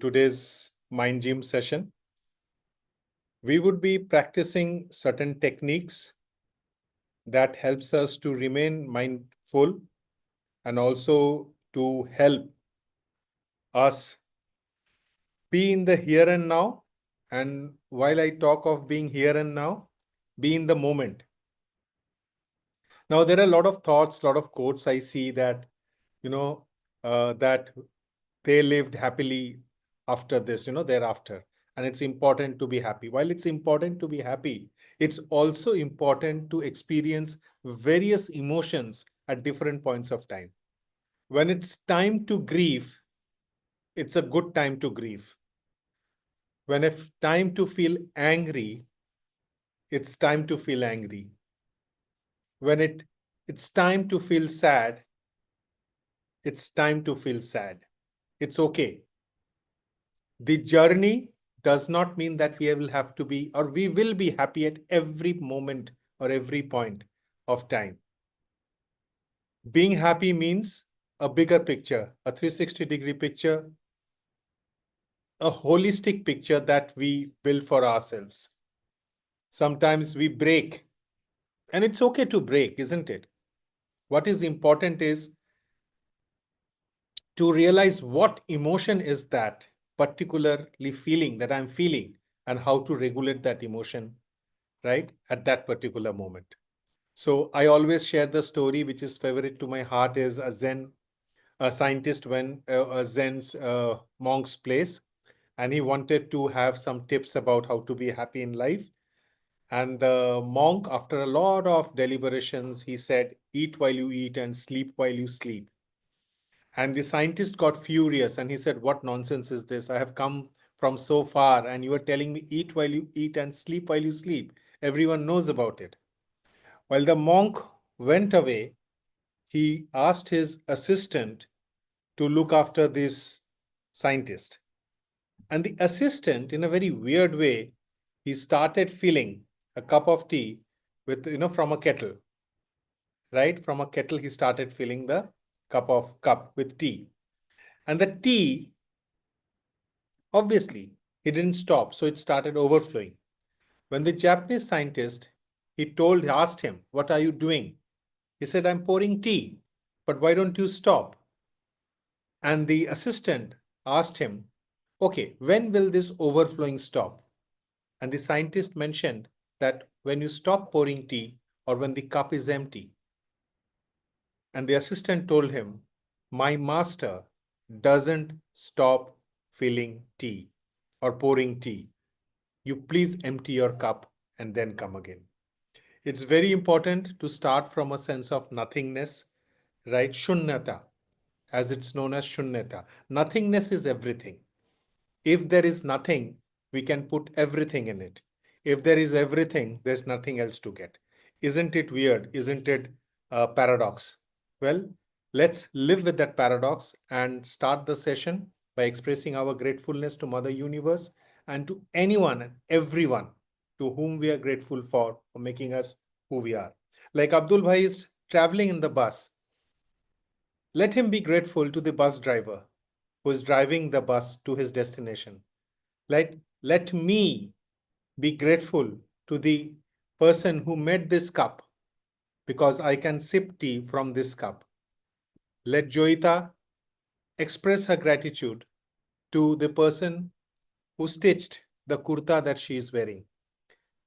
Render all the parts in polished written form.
today's Mind Gym session. We would be practicing certain techniques that helps us to remain mindful and also to help us be in the here and now. And while I talk of being here and now, be in the moment. Now, there are a lot of thoughts, a lot of quotes I see that, that they lived happily after this, thereafter. And it's important to be happy. While it's important to be happy, it's also important to experience various emotions at different points of time. When it's time to grieve, it's a good time to grieve. When it's time to feel angry, it's time to feel angry. When it's time to feel sad, it's time to feel sad. It's okay. The journey does not mean that we will have to be or we will be happy at every moment or every point of time. Being happy means a bigger picture, a 360-degree picture, a holistic picture that we build for ourselves. Sometimes we break, and it's okay to break, isn't it? What is important is to realize what emotion is that particularly feeling that I'm feeling and how to regulate that emotion, right, at that particular moment. So I always share the story which is favorite to my heart is a scientist went a Zen's monk's place, and he wanted to have some tips about how to be happy in life. And the monk, after a lot of deliberations, he said, eat while you eat and sleep while you sleep. And the scientist got furious and he said, what nonsense is this? I have come from so far and you are telling me eat while you eat and sleep while you sleep. Everyone knows about it. While the monk went away, he asked his assistant to look after this scientist. And the assistant, in a very weird way, he started filling a cup of tea with, from a kettle, right? From a kettle, he started filling the cup with tea. And the tea, obviously, he didn't stop, so it started overflowing. When the Japanese scientist, asked him, what are you doing? He said, I'm pouring tea, but why don't you stop? And the assistant asked him, okay, when will this overflowing stop? And the scientist mentioned that when you stop pouring tea or when the cup is empty. And the assistant told him, my master doesn't stop filling tea or pouring tea. You please empty your cup and then come again. It's very important to start from a sense of nothingness, right? Shunyata, as it's known as shunyata. Nothingness is everything. If there is nothing, we can put everything in it. If there is everything, there's nothing else to get. Isn't it weird? Isn't it a paradox? Well, let's live with that paradox and start the session by expressing our gratefulness to Mother Universe and to anyone and everyone to whom we are grateful for making us who we are. Like Abdul Bhai is traveling in the bus. Let him be grateful to the bus driver who is driving the bus to his destination. Let me be grateful to the person who made this cup because I can sip tea from this cup. Let Joita express her gratitude to the person who stitched the kurta that she is wearing.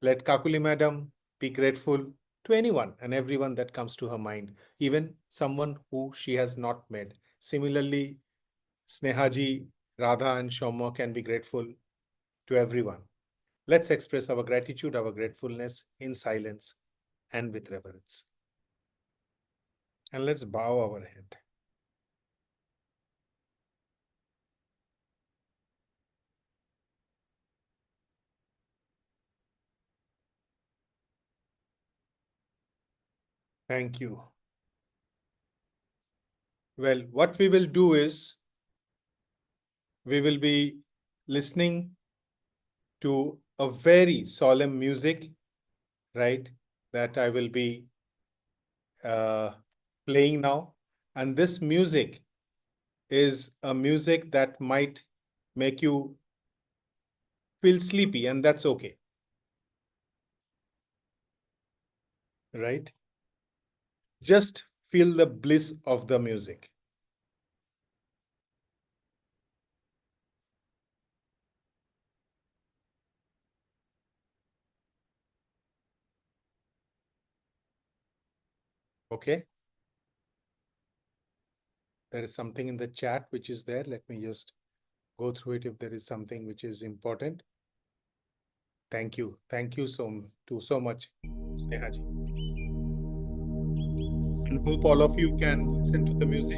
Let Kakuli Madam be grateful to anyone and everyone that comes to her mind, even someone who she has not met. Similarly, Snehaji, Radha and Shoma can be grateful to everyone. Let's express our gratitude, our gratefulness in silence and with reverence. And let's bow our head. Thank you. Well, what we will do is we will be listening to a very solemn music, right? That I will be playing now. And this music is a music that might make you feel sleepy, and that's okay. Right? Just feel the bliss of the music. Okay? There is something in the chat which is there. Let me just go through it if there is something which is important. Thank you. Thank you so much, Snehaji. And hope all of you can listen to the music.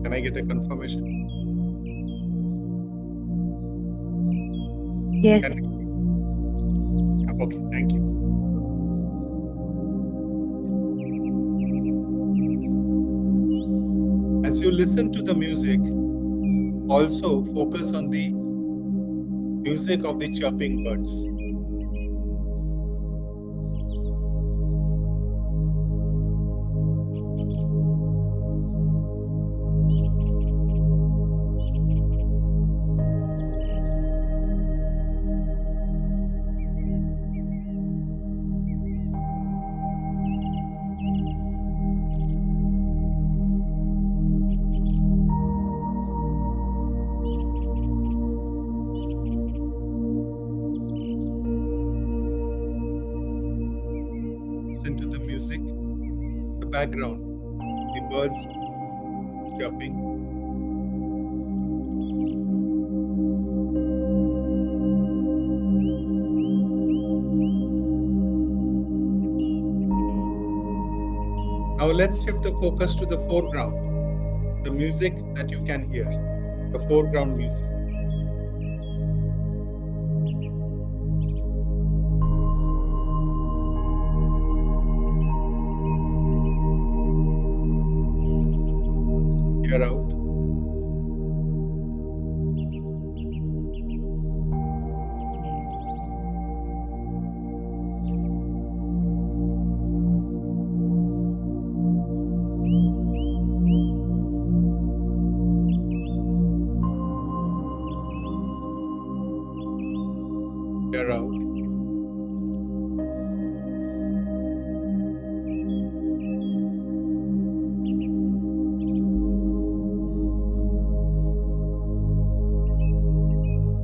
Can I get a confirmation? Yes. Okay, thank you. As you listen to the music, also focus on the music of the chirping birds. Listen to the music, the background, the birds chirping. Now let's shift the focus to the foreground, the music that you can hear, the foreground music. Hear out. Hear out.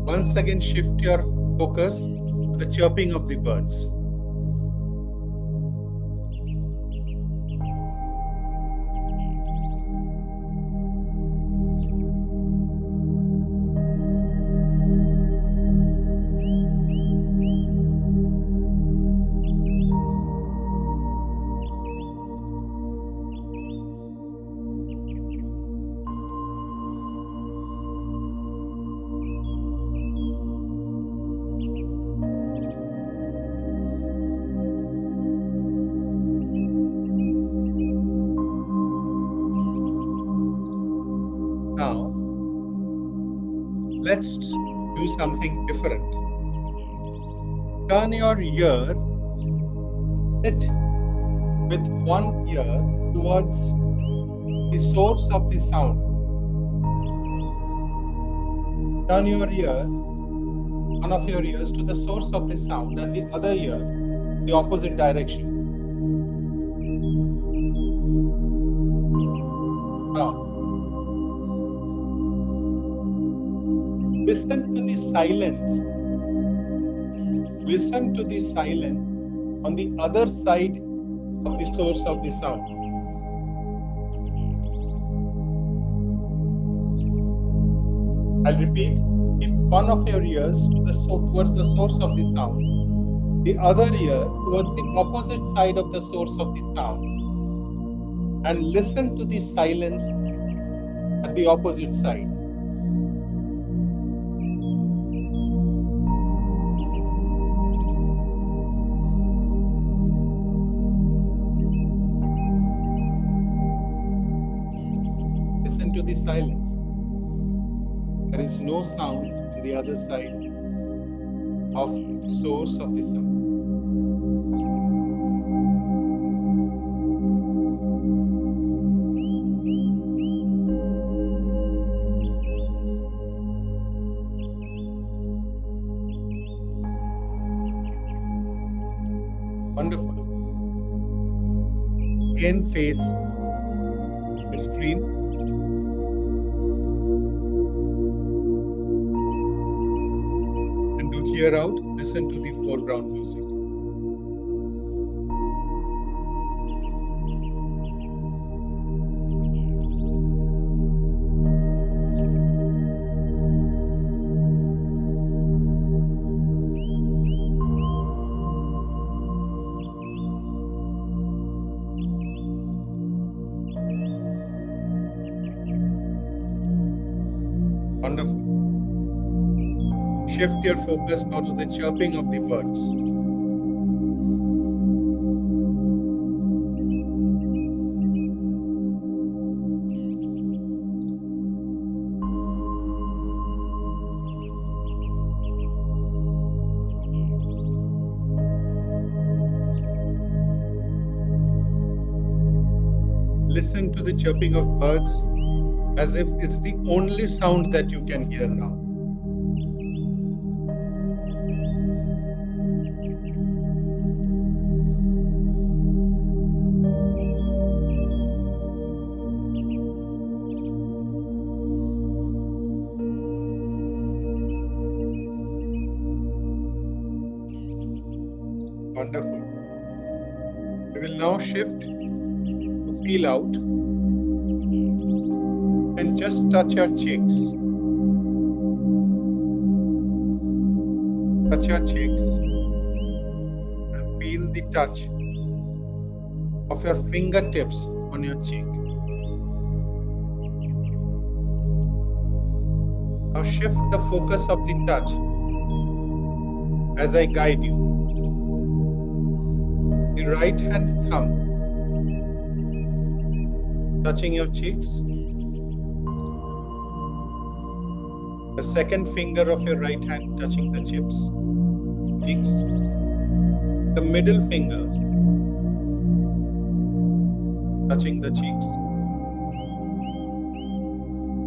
Once again, shift your focus to the chirping of the birds. Now, let's do something different. Turn your ear, sit with one ear towards the source of the sound. Turn your ear, one of your ears to the source of the sound, and the other ear the opposite direction. Now, listen to the silence. Listen to the silence on the other side of the source of the sound. I'll repeat. Keep one of your ears towards the source of the sound, the other ear towards the opposite side of the source of the sound, and listen to the silence at the opposite side. Listen to the silence. There is no sound on the other side of the source of the sound. again face the screen. And to hear out, listen to the foreground music. Wonderful. Shift your focus now to the chirping of the birds. Listen to the chirping of birds as if it's the only sound that you can hear now. Wonderful. We will now shift to feel out and just touch your cheeks. Touch your cheeks and feel the touch of your fingertips on your cheek. Now shift the focus of the touch as I guide you. The right hand thumb touching your cheeks. The second finger of your right hand touching the cheeks. The middle finger touching the cheeks.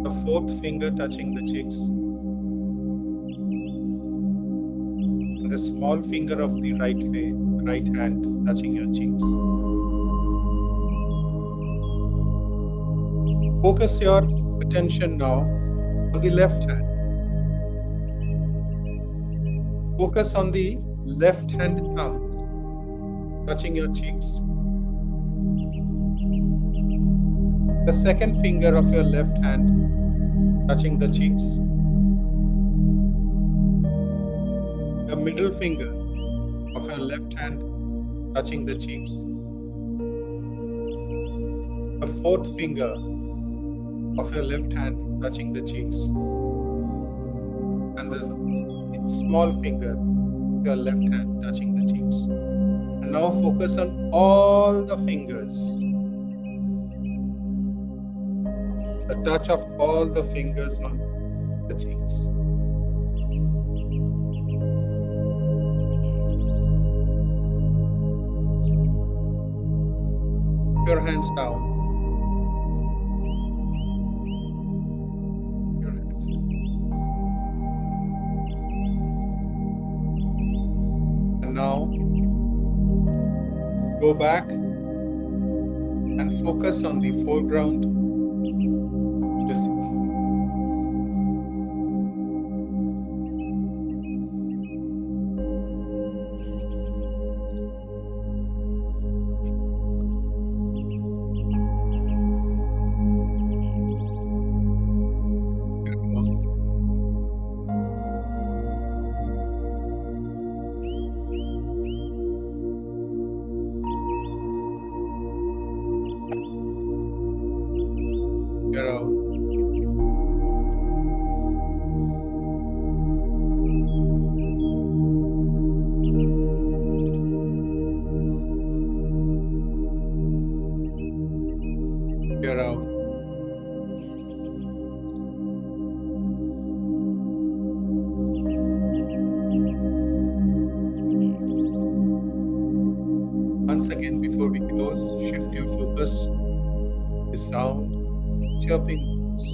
The fourth finger touching the cheeks. And the small finger of the right hand touching your cheeks. Focus your attention now on the left hand. Focus on the left hand thumb touching your cheeks. The second finger of your left hand touching the cheeks. The middle finger of your left hand touching the cheeks. The fourth finger of your left hand touching the cheeks. And the small finger of your left hand touching the cheeks. And now focus on all the fingers. The touch of all the fingers on the cheeks. Your hands down. Your hands down. And now go back and focus on the foreground music. Get out. Get out. Once again, before we close, shift your focus to sound, chirping birds.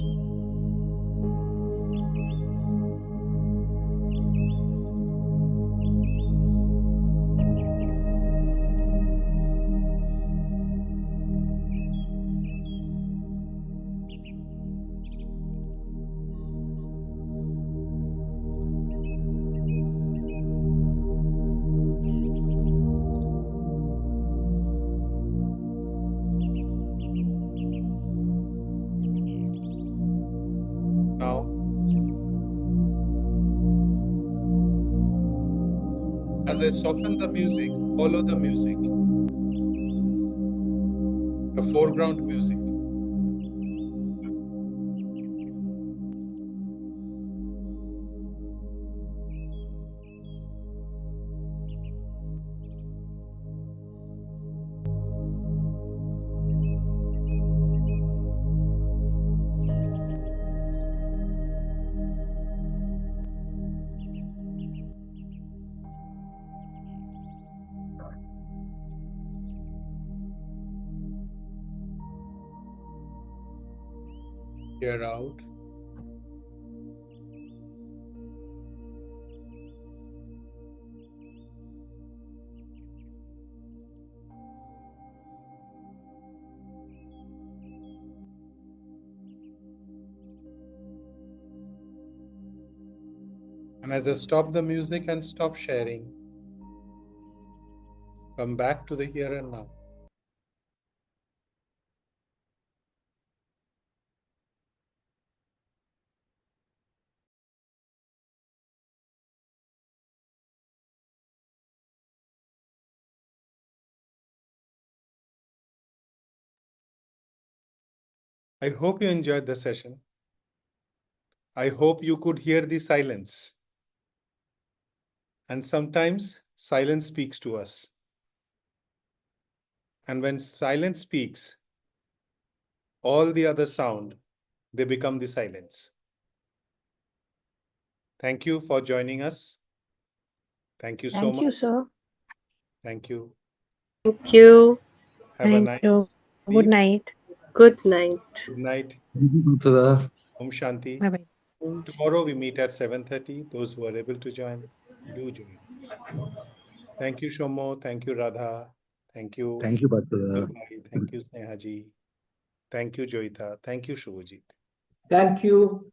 As I soften the music, follow the music, the foreground music. Hear out. And as I stop the music and stop sharing, come back to the here and now. I hope you enjoyed the session. I hope you could hear the silence. And sometimes silence speaks to us. And when silence speaks, all the other sound, they become the silence. Thank you for joining us. Thank you so Thank much. you, sir. Thank you. Thank you. Have a Thank nice you. Good sleep. night. Good night. Good night. Thank Om Shanti. Bye bye. Tomorrow we meet at 7:30. Those who are able to join, do join. Thank you, Shomo. Thank you, Radha. Thank you, you, Bhattacharya. Thank you, Snehaji. Thank you, Joita. Thank you, Shubhajit. Thank you.